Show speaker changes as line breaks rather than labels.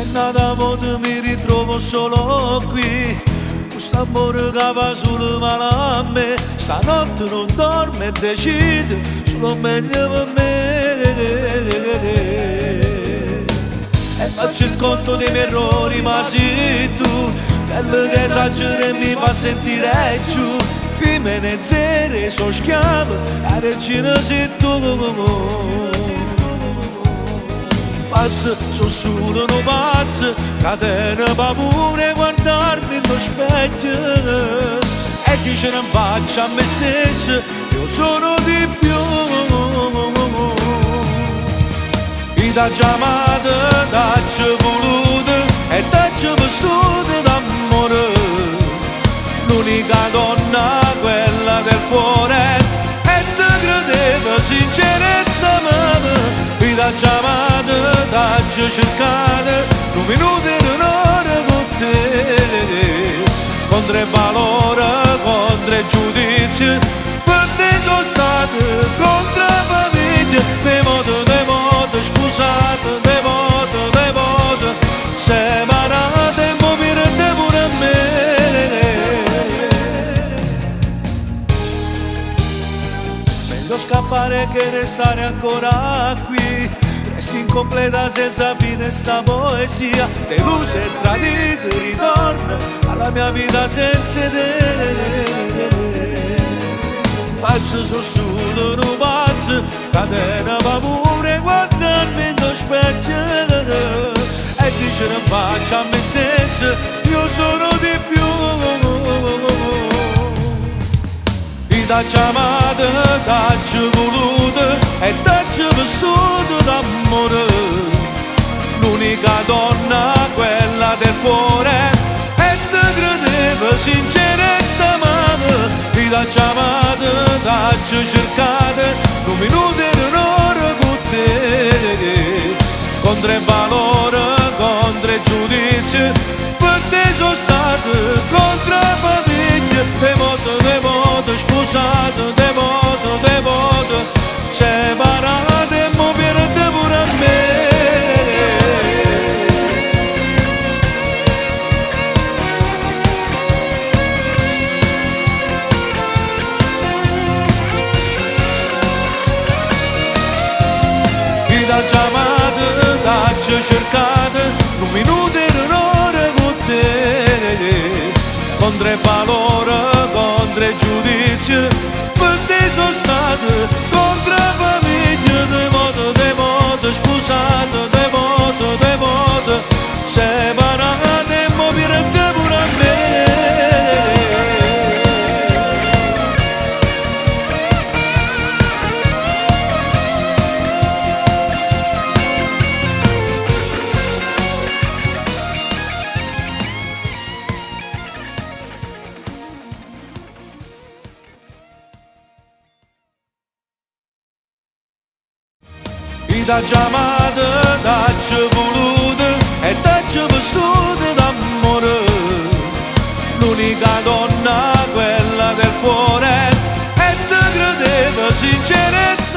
E nada volta mi ritrovo solo qui, questo amore che va solo male a me. Stanotte non dormo e decido solo meglio per me. E faccio il conto dei miei errori, ma sei tu quello che esagera e mi fa sentire giù. Di me ne zero sono schiavo, la regina sei tu. Pazzo, sono solo un pazzo, catena paura guardarmi nello specchio e dice non faccio a me stesso, io sono di più. Io t'ho chiamato, t'ho voluto e t'ho vissuto d'amore, l'unica donna, quella del cuore, e ti credevo sinceretta mamma. Io t'ho chiamato, t'ho cercato, un minuto e un'ora con te, contro il valore, contro il giudizio, per te sono stato contro la famiglia, devoto, sposato, devoto, separato e mo' mi rende pure a me. Meglio scappare che restare ancora qui, resti incompleta senza fine sta poesia, deluso e tradito ritorno alla mia vita senza te. Pazzo sono solo un pazzo, catena paura guardarmi nello specchio e dice non faccio a me stesso, io sono di più. Io t'ho chiamato, t'ho voluto e t'ho vissuto d'amore, l'unica donna, quella del cuore, e ti credevo sinceretta mamma. Io t'ho chiamato, t'ho cercato, un minuto e un'ora con te, contro il valore, contro il giudizio, per te sono stato contro la famiglia, devoto, sposato, devoto, separato e mo' pierde pure a me. Io t'ho chiamato, t'ho cercato, un minuto e un'ora con te, contro il valore, contro il giudizio, per te sono stato contro la famiglia, devoto, sposato, devoto, separato e mo' mi rende pure a me. Io t'ho chiamato, t'ho voluto e t'ho vissuto d'amore, l'unica donna, quella del cuore, e ti credevo sinceretta